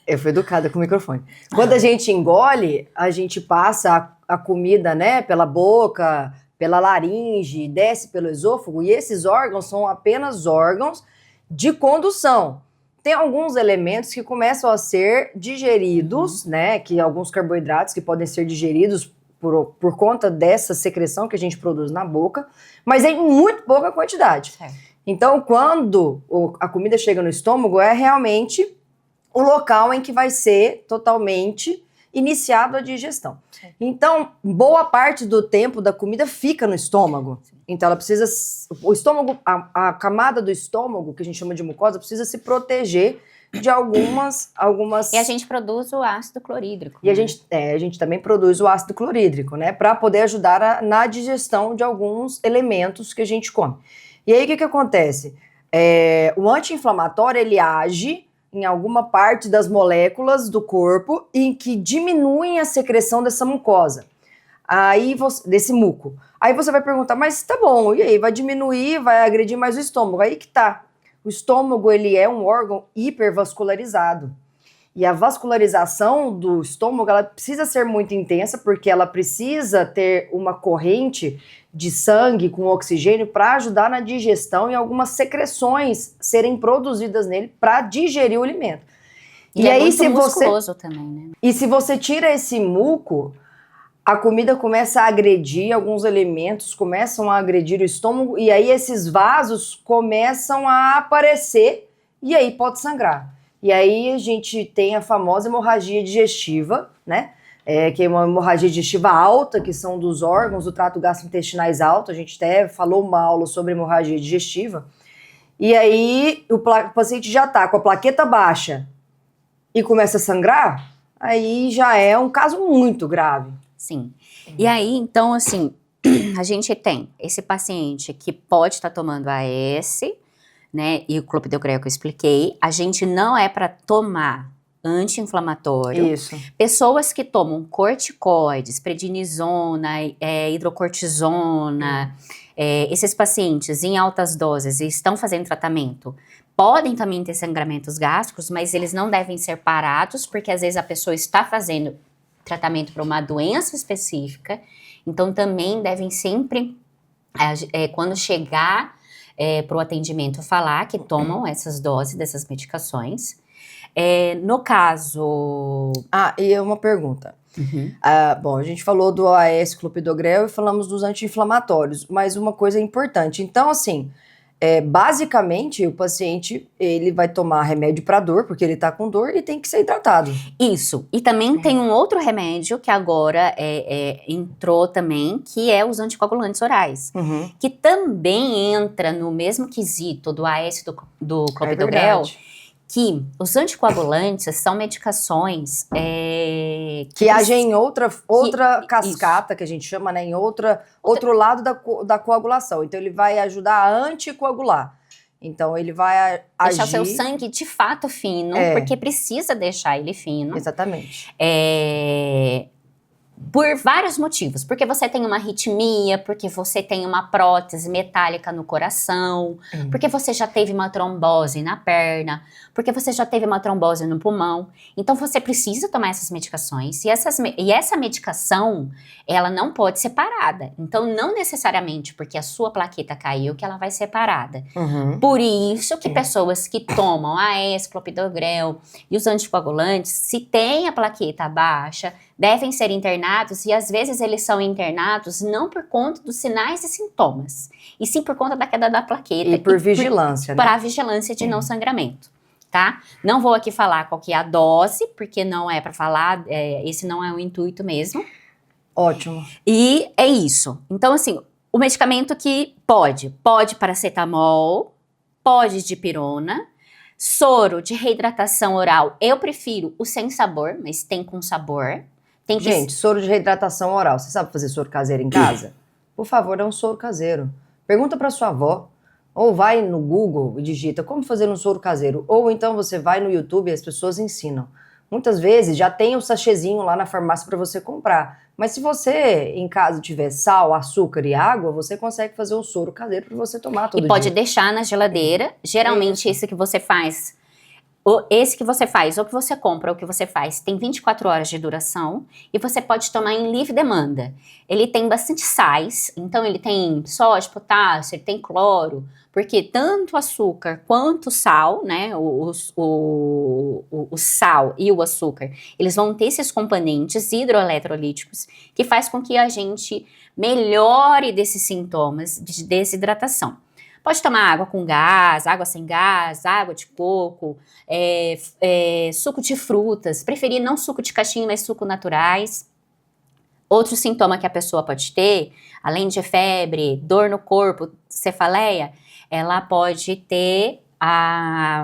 Eu fui educada com o microfone. Quando a gente engole, a gente passa a comida, né, pela boca, pela laringe, desce pelo esôfago, e esses órgãos são apenas órgãos de condução. Tem alguns elementos que começam a ser digeridos, né, que alguns carboidratos que podem ser digeridos por conta dessa secreção que a gente produz na boca, mas em muito pouca quantidade. Certo. Então, quando a comida chega no estômago, é realmente o local em que vai ser totalmente iniciado a digestão. Sim. Então, boa parte do tempo da comida fica no estômago. Sim. Então, ela precisa... O estômago, a camada do estômago, que a gente chama de mucosa, precisa se proteger de algumas... E a gente produz o ácido clorídrico. E a gente também produz o ácido clorídrico, né? Para poder ajudar na digestão de alguns elementos que a gente come. E aí, o que acontece? O anti-inflamatório, ele age em alguma parte das moléculas do corpo em que diminuem a secreção dessa mucosa, desse muco. Aí você vai perguntar, mas tá bom, e aí? Vai diminuir, vai agredir mais o estômago? Aí que tá. O estômago, ele é um órgão hipervascularizado. E a vascularização do estômago, ela precisa ser muito intensa, porque ela precisa ter uma corrente de sangue com oxigênio para ajudar na digestão e algumas secreções serem produzidas nele para digerir o alimento. E aí, muito musculoso também, né? E se você tira esse muco, a comida começa a agredir alguns elementos, começam a agredir o estômago, e aí esses vasos começam a aparecer, e aí pode sangrar. E aí a gente tem a famosa hemorragia digestiva, né? Que é uma hemorragia digestiva alta, que são dos órgãos do trato gastrointestinais alto. A gente até falou uma aula sobre hemorragia digestiva. E aí o paciente já está com a plaqueta baixa e começa a sangrar, aí já é um caso muito grave. Sim. E aí, então, assim, a gente tem esse paciente que pode estar tomando AS, né, e o clopidogrel que eu expliquei. A gente não é para tomar anti-inflamatório. Isso. Pessoas que tomam corticoides, prednisona, hidrocortisona, esses pacientes em altas doses e estão fazendo tratamento, podem também ter sangramentos gástricos, mas eles não devem ser parados, porque às vezes a pessoa está fazendo tratamento para uma doença específica, então também devem sempre, quando chegar para o atendimento, falar que tomam essas doses dessas medicações. No caso... e uma pergunta. Bom, a gente falou do AS clopidogrel e falamos dos anti-inflamatórios, mas uma coisa importante. Então, assim, basicamente, o paciente, ele vai tomar remédio para dor, porque ele tá com dor e tem que ser hidratado. Isso. E também tem um outro remédio que agora entrou também, que é os anticoagulantes orais. Que também entra no mesmo quesito do AS do clopidogrel. Que os anticoagulantes são medicações que agem em outra cascata, que a gente chama, né, em outro lado da coagulação. Então, ele vai ajudar a anticoagular. Então, ele vai deixar agir... o seu sangue, de fato, fino, porque precisa deixar ele fino. Exatamente. Por vários motivos. Porque você tem uma arritmia, porque você tem uma prótese metálica no coração, porque você já teve uma trombose na perna, porque você já teve uma trombose no pulmão. Então, você precisa tomar essas medicações. E essa medicação, ela não pode ser parada. Então, não necessariamente porque a sua plaqueta caiu que ela vai ser parada. Por isso que pessoas que tomam AS, clopidogrel e os anticoagulantes, se tem a plaqueta baixa, devem ser internados, e às vezes eles são internados não por conta dos sinais e sintomas, e sim por conta da queda da plaqueta. E por vigilância, né? Para a vigilância de não sangramento, tá? Não vou aqui falar qual que é a dose, porque não é para falar, esse não é o intuito mesmo. Ótimo. E é isso. Então, assim, o medicamento que pode paracetamol, pode dipirona, soro de reidratação oral, eu prefiro o sem sabor, mas tem com sabor. Gente, soro de reidratação oral. Você sabe fazer soro caseiro em casa? Por favor, é um soro caseiro. Pergunta para sua avó. Ou vai no Google e digita como fazer um soro caseiro. Ou então você vai no YouTube e as pessoas ensinam. Muitas vezes já tem o sachêzinho lá na farmácia para você comprar. Mas se você em casa tiver sal, açúcar e água, você consegue fazer o soro caseiro para você tomar todo dia. E pode deixar na geladeira. Geralmente esse que você faz... Esse que você faz, ou que você compra, ou que você faz, tem 24 horas de duração e você pode tomar em livre demanda. Ele tem bastante sais, então ele tem sódio, potássio, ele tem cloro, porque tanto o açúcar quanto o sal, né, o sal e o açúcar, eles vão ter esses componentes hidroeletrolíticos que faz com que a gente melhore desses sintomas de desidratação. Pode tomar água com gás, água sem gás, água de coco, suco de frutas, preferir não suco de caixinha, mas suco naturais. Outro sintoma que a pessoa pode ter, além de febre, dor no corpo, cefaleia, ela pode ter a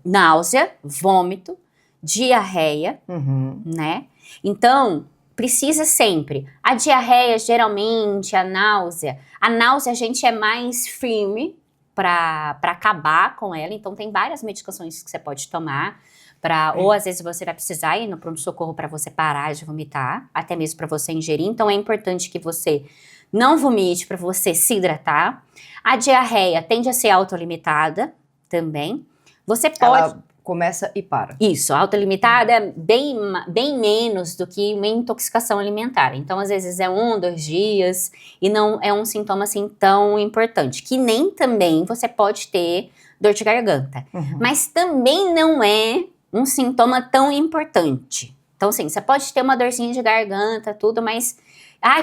náusea, vômito, diarreia, né? Então, precisa sempre. A diarreia, geralmente, a náusea a gente é mais firme para acabar com ela, então tem várias medicações que você pode tomar, ou às vezes você vai precisar ir no pronto-socorro para você parar de vomitar, até mesmo para você ingerir, então é importante que você não vomite para você se hidratar. A diarreia tende a ser autolimitada também. Você pode... Ela começa e para. Isso, autolimitada é bem menos do que uma intoxicação alimentar. Então, às vezes é 1, 2 dias e não é um sintoma assim tão importante. Que nem também você pode ter dor de garganta. Mas também não é um sintoma tão importante. Então, assim, você pode ter uma dorzinha de garganta, tudo, mas...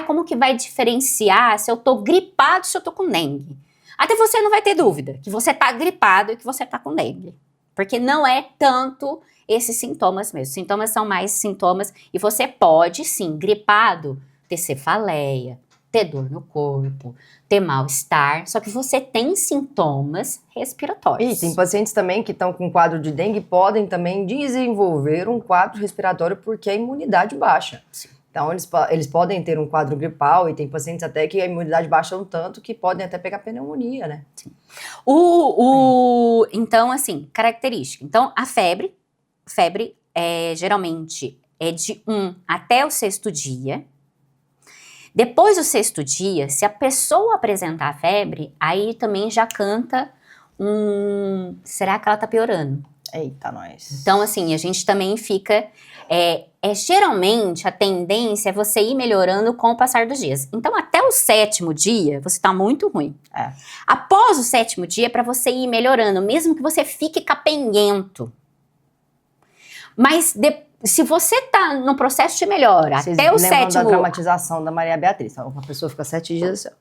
como que vai diferenciar se eu tô gripado, se eu tô com dengue? Até você não vai ter dúvida que você tá gripado e que você tá com dengue. Porque não é tanto esses sintomas mesmo. Sintomas são mais sintomas. E você pode, sim, gripado, ter cefaleia, ter dor no corpo, ter mal-estar. Só que você tem sintomas respiratórios. E tem pacientes também que estão com quadro de dengue, podem também desenvolver um quadro respiratório porque a imunidade baixa. Sim. Então, eles podem ter um quadro gripal e tem pacientes até que a imunidade baixa um tanto que podem até pegar pneumonia, né? Sim. Então, assim, característica. Então, a febre geralmente é de 1 até o 6º dia. Depois do 6º dia, se a pessoa apresentar febre, aí também já canta será que ela tá piorando? Eita, nós. Então, assim, a gente também fica... geralmente, a tendência é você ir melhorando com o passar dos dias. Então, até o 7º dia, você tá muito ruim. Após o 7º dia, é pra você ir melhorando, mesmo que você fique capenguento. Mas, se você tá no processo de melhora, Vocês até o lembram 7º... da dramatização da Maria Beatriz. Uma pessoa fica 7 dias assim.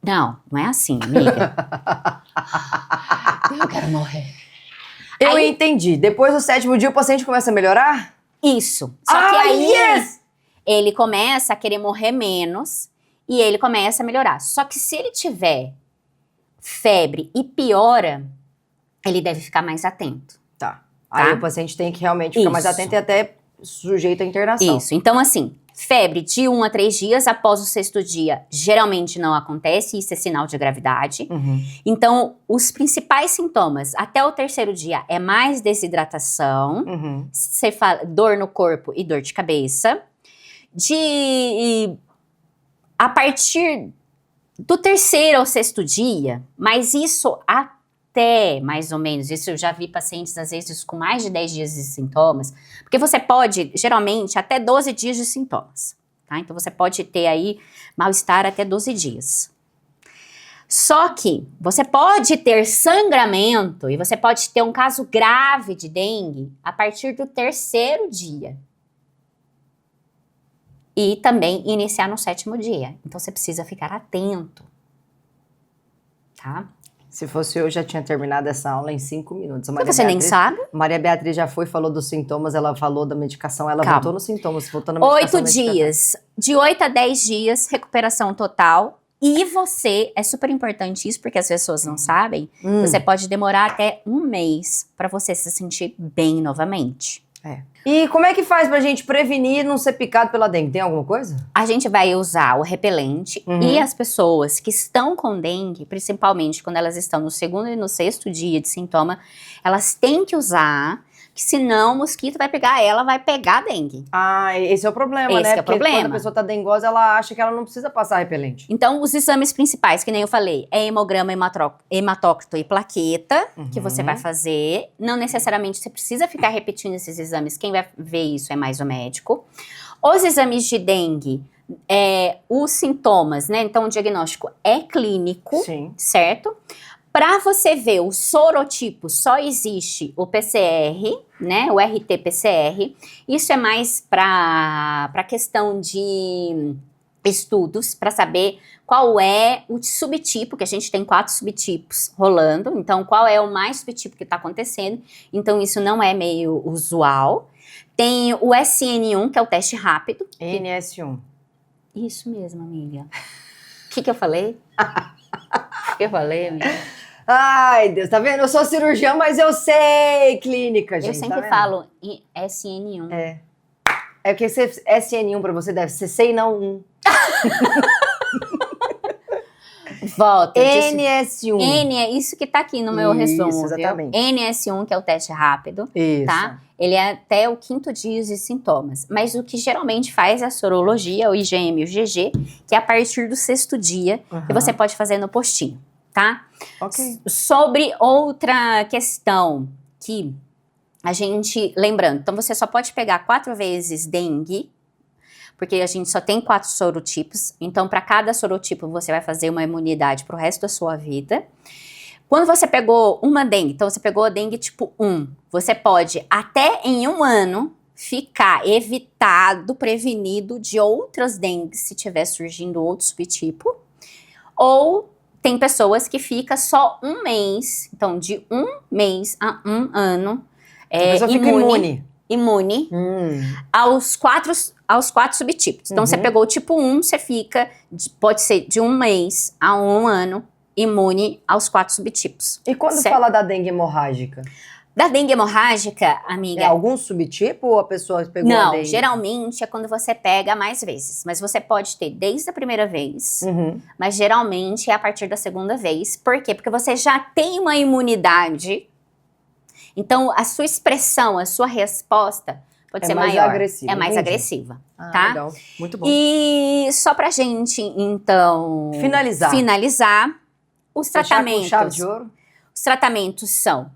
Não é assim, amiga. Eu quero morrer. Eu entendi. Depois do 7º dia, o paciente começa a melhorar? Isso. Só que aí ele começa a querer morrer menos e ele começa a melhorar. Só que se ele tiver febre e piora, ele deve ficar mais atento. Tá. Aí o paciente tem que realmente ficar mais atento e até sujeito à internação. Isso. Então, assim, febre de 1 a 3 dias, após o 6º dia, geralmente não acontece, isso é sinal de gravidade. Então, os principais sintomas, até o 3º dia, é mais desidratação, você fala, dor no corpo e dor de cabeça. A partir do 3º ao 6º dia, mas isso até mais ou menos, isso eu já vi pacientes às vezes com mais de 10 dias de sintomas, porque você pode, geralmente, até 12 dias de sintomas, tá? Então você pode ter aí mal-estar até 12 dias. Só que você pode ter sangramento e você pode ter um caso grave de dengue a partir do 3º dia. E também iniciar no 7º dia. Então você precisa ficar atento, tá? Se fosse eu, já tinha terminado essa aula em 5 minutos. Você nem sabe? Maria Beatriz já foi, falou dos sintomas, ela falou da medicação, ela voltou nos sintomas, voltou na medicação. 8 dias. De 8 a 10 dias, recuperação total. E você, é super importante isso, porque as pessoas não sabem, você pode demorar até 1 mês para você se sentir bem novamente. E como é que faz pra gente prevenir não ser picado pela dengue? Tem alguma coisa? A gente vai usar o repelente e as pessoas que estão com dengue, principalmente quando elas estão no 2º e no 6º dia de sintoma, elas têm que usar, que senão o mosquito vai pegar ela, vai pegar a dengue. Esse é o problema, né? Esse é o problema. Quando a pessoa tá dengosa, ela acha que ela não precisa passar repelente. Então, os exames principais, que nem eu falei, é hemograma, hematócrito e plaqueta, que você vai fazer. Não necessariamente você precisa ficar repetindo esses exames. Quem vai ver isso é mais o médico. Os exames de dengue, os sintomas, né? Então, o diagnóstico é clínico, certo? Para você ver o sorotipo, só existe o PCR, né? O RT-PCR. Isso é mais para questão de estudos, para saber qual é o subtipo, que a gente tem 4 subtipos rolando. Então, qual é o mais subtipo que está acontecendo. Então, isso não é meio usual. Tem o SN1, que é o teste rápido. NS1. Isso mesmo, amiga. O que eu falei? O que eu falei, amiga? Ai, Deus, tá vendo? Eu sou cirurgiã, mas eu sei clínica, gente. Eu sempre falo SN1. É porque SN1 pra você deve ser sei não 1. Volta. NS1. N é isso que tá aqui no meu resumo, exatamente. Viu? NS1, que é o teste rápido, Isso. tá? Ele é até o 5º dia de sintomas. Mas o que geralmente faz é a sorologia, o IgM e o GG, que é a partir do 6º dia, que você pode fazer no postinho, tá? Ok. Sobre outra questão que a gente... Lembrando, então você só pode pegar 4 vezes dengue, porque a gente só tem 4 sorotipos. Então, para cada sorotipo, você vai fazer uma imunidade pro resto da sua vida. Quando você pegou uma dengue, então você pegou a dengue tipo 1, você pode, até em 1 ano, ficar evitado, prevenido de outras dengues, se tiver surgindo outro subtipo. Ou tem pessoas que ficam só 1 mês, então de 1 mês a 1 ano, A pessoa fica imune. aos 4 subtipos. Então, você pegou o tipo 1, você fica, pode ser de 1 mês a 1 ano, imune aos 4 subtipos. E quando fala da dengue hemorrágica? Da dengue hemorrágica, amiga... É algum subtipo ou a pessoa pegou a dengue? Não, geralmente é quando você pega mais vezes. Mas você pode ter desde a primeira vez, mas geralmente é a partir da 2ª vez. Por quê? Porque você já tem uma imunidade. Então, a sua expressão, a sua resposta pode É ser mais maior. agressiva, É mais entendi. agressiva, Ah, tá? legal. Muito bom. E só pra gente, então... Finalizar, os Fechar com tratamentos. chave de ouro? Os tratamentos são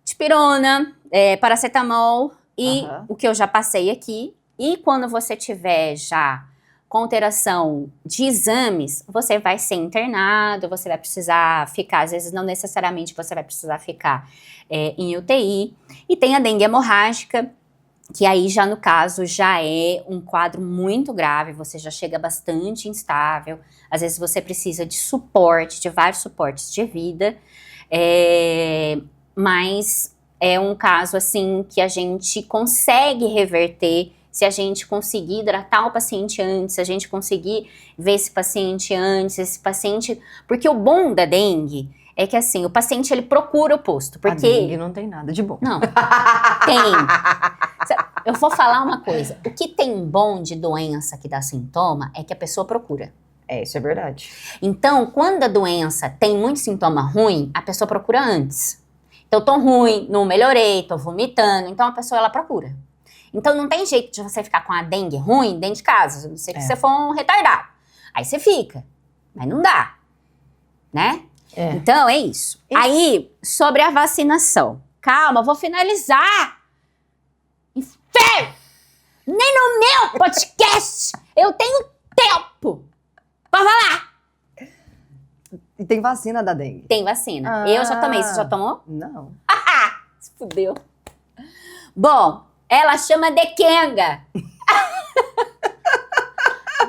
dipirona, paracetamol e Aham. o que eu já passei aqui. E quando você tiver já com alteração de exames, você vai ser internado, você vai precisar ficar, às vezes não necessariamente você vai precisar ficar em UTI. E tem a dengue hemorrágica, que aí já no caso já é um quadro muito grave, você já chega bastante instável, às vezes você precisa de suporte, de vários suportes de vida, mas é um caso assim que a gente consegue reverter se a gente conseguir hidratar o paciente antes, se a gente conseguir ver esse paciente antes, esse paciente... Porque o bom da dengue é que assim, o paciente ele procura o posto, porque... A dengue não tem nada de bom. Não, tem. Eu vou falar uma coisa, o que tem bom de doença que dá sintoma é que a pessoa procura. Isso é verdade. Então, quando a doença tem muito sintoma ruim, a pessoa procura antes. Então, tô ruim, não melhorei, tô vomitando, então a pessoa ela procura. Então, não tem jeito de você ficar com a dengue ruim dentro de casa, a não ser que você for um retardado. Aí você fica, mas não dá, né? Então, é isso. Aí, sobre a vacinação. Calma, vou finalizar. Inferno! Nem no meu podcast eu tenho tempo pra falar. E tem vacina da dengue? Tem vacina. Eu já tomei. Você já tomou? Não. Se fudeu. Bom, ela chama Dekenga.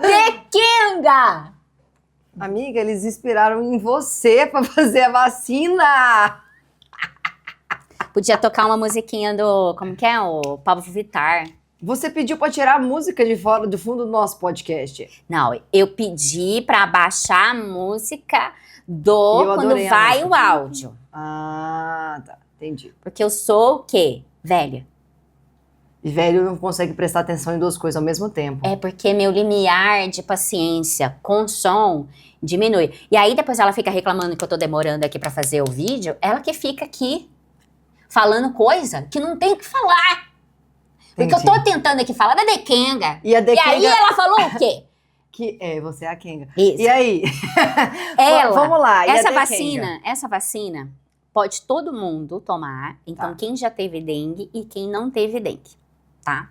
Dekenga! Amiga, eles inspiraram em você pra fazer a vacina. Podia tocar uma musiquinha do... Como que é? O Pablo Vittar. Você pediu pra tirar a música de fora do fundo do nosso podcast. Não, eu pedi pra baixar a música do Eu quando adorei a vai música. o áudio. Ah, tá. Entendi. Porque eu sou o quê? Velha. E velho não consegue prestar atenção em duas coisas ao mesmo tempo. É porque meu limiar de paciência com som diminui. E aí depois ela fica reclamando que eu tô demorando aqui pra fazer o vídeo. Ela que fica aqui falando coisa que não tem o que falar. Porque eu tô tentando aqui falar da Dekenga. E a Dekenga... E aí ela falou o quê? Você é a Kenga. Isso. E aí? Ela, Vamos lá. E a Dekenga? essa vacina pode todo mundo tomar. Então, quem já teve dengue e quem não teve dengue, tá?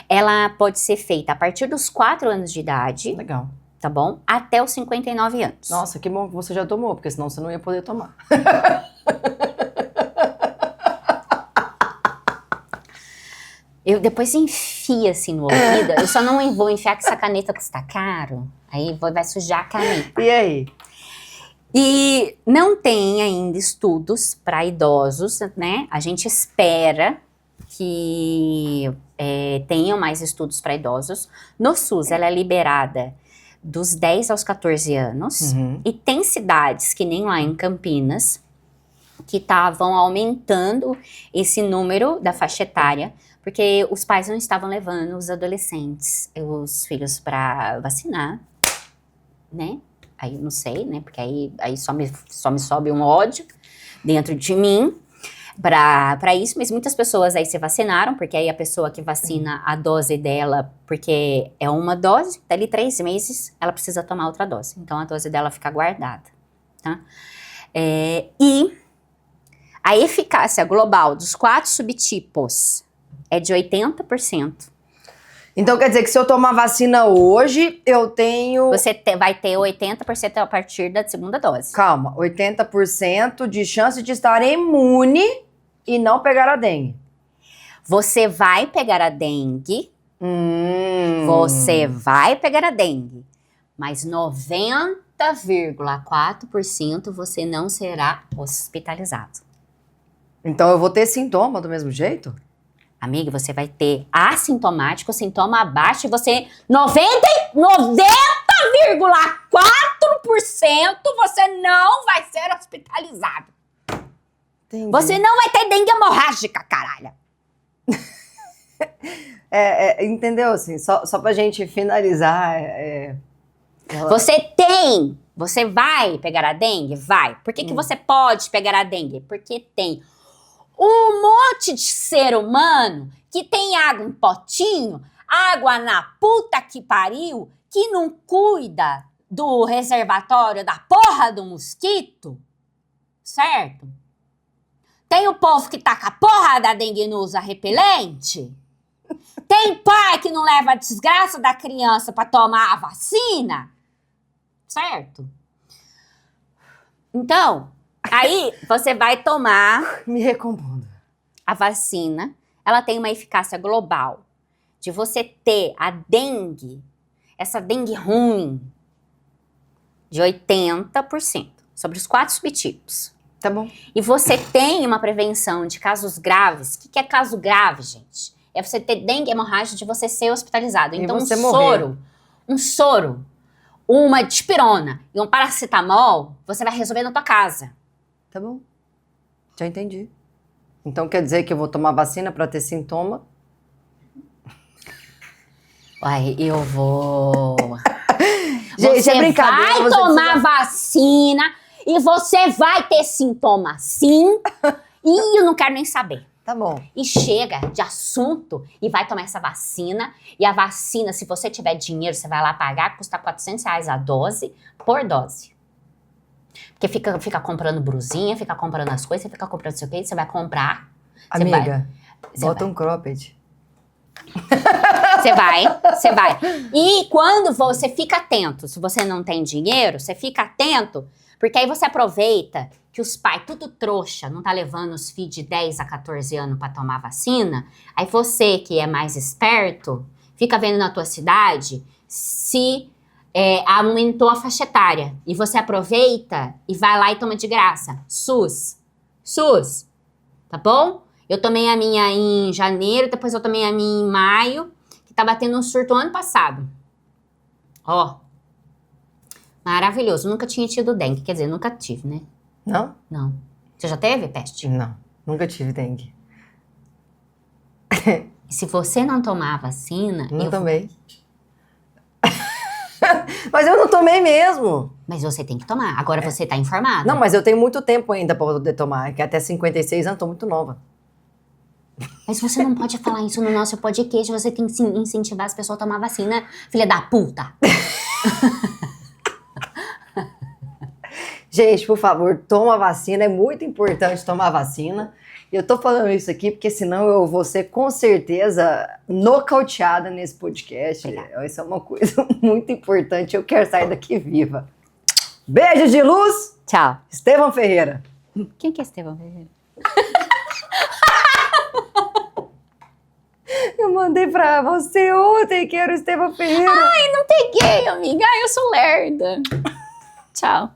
Ela pode ser feita a partir dos 4 anos de idade, Legal. tá bom? Até os 59 anos. Nossa, que bom que você já tomou, porque senão você não ia poder tomar. Eu depois enfia assim no ouvido. Eu só não vou enfiar que essa caneta custa caro. Aí vai sujar a caneta. E aí? E não tem ainda estudos para idosos, né? A gente espera que tenham mais estudos para idosos. No SUS, ela é liberada dos 10 aos 14 anos. Uhum. E tem cidades, que nem lá em Campinas, que estavam aumentando esse número da faixa etária, porque os pais não estavam levando os adolescentes, os filhos para vacinar, né? Aí não sei, né? Porque aí só me sobe um ódio dentro de mim para isso, mas muitas pessoas aí se vacinaram, porque aí a pessoa que vacina a dose dela, porque é uma dose, dali 3 meses ela precisa tomar outra dose, então a dose dela fica guardada, tá? E a eficácia global dos 4 subtipos é de 80%. Então quer dizer que se eu tomar vacina hoje, eu tenho... Você vai ter 80% a partir da segunda dose. Calma, 80% de chance de estar imune e não pegar a dengue. Você vai pegar a dengue, mas 90,4% você não será hospitalizado. Então eu vou ter sintoma do mesmo jeito? Amiga, você vai ter assintomático, sintoma abaixo, e você 90,4% você não vai ser hospitalizado. Entendi. Você não vai ter dengue hemorrágica, caralho. Entendeu? Assim, só pra gente finalizar. Você vai pegar a dengue? Vai. Por que você pode pegar a dengue? Porque tem um monte de ser humano que tem água em potinho, água na puta que pariu, que não cuida do reservatório da porra do mosquito, certo? Tem o povo que taca a porra da dengue e não usa repelente. Tem pai que não leva a desgraça da criança pra tomar a vacina, certo? Então, aí você vai tomar Me recompondo. a vacina. Ela tem uma eficácia global de você ter a dengue, essa dengue ruim, de 80% sobre os 4 subtipos. Tá bom. E você tem uma prevenção de casos graves. O que é caso grave, gente? É você ter dengue hemorrágica de você ser hospitalizado. E Então, você morrer. um soro, uma dipirona e um paracetamol, você vai resolver na tua casa. Tá bom. Já entendi. Então quer dizer que eu vou tomar vacina pra ter sintoma? Uai, eu vou... Gente, Você é brincadeira. vai você tomar vacina e você vai ter sintoma sim. E eu não quero nem saber. Tá bom. E chega de assunto e vai tomar essa vacina. E a vacina, se você tiver dinheiro, você vai lá pagar, custa R$400 a dose, por dose. Porque fica comprando brusinha, fica comprando as coisas, você fica comprando seu peito, você vai comprar. Amiga, Você bota vai. um cropped. Você vai. E quando você fica atento, se você não tem dinheiro, você fica atento, porque aí você aproveita que os pais, tudo trouxa, não tá levando os filhos de 10 a 14 anos pra tomar vacina, aí você, que é mais esperto, fica vendo na tua cidade se aumentou a faixa etária. E você aproveita e vai lá e toma de graça. SUS, tá bom? Eu tomei a minha em janeiro, depois eu tomei a minha em maio, que tá batendo um surto ano passado. Ó, maravilhoso. Nunca tinha tido dengue, quer dizer, nunca tive, né? Não? Não. Você já teve peste? Não. Nunca tive dengue. E se você não tomar a vacina... Não tomei. Mas eu não tomei mesmo. Mas você tem que tomar. Agora você tá informada. Não, mas eu tenho muito tempo ainda pra poder tomar. Que até 56 anos, tô muito nova. Mas você não pode falar isso no nosso podcast. Você tem que incentivar as pessoas a tomar vacina, filha da puta. Gente, por favor, toma a vacina. É muito importante tomar a vacina. E eu tô falando isso aqui porque senão eu vou ser com certeza nocauteada nesse podcast. Isso é uma coisa muito importante. Eu quero sair daqui viva. Beijo de luz. Tchau. Estevão Ferreira. Quem que é Estevão Ferreira? Eu mandei pra você ontem que era o Estevão Ferreira. Ai, não peguei, amiga. Ai, eu sou lerda. Tchau.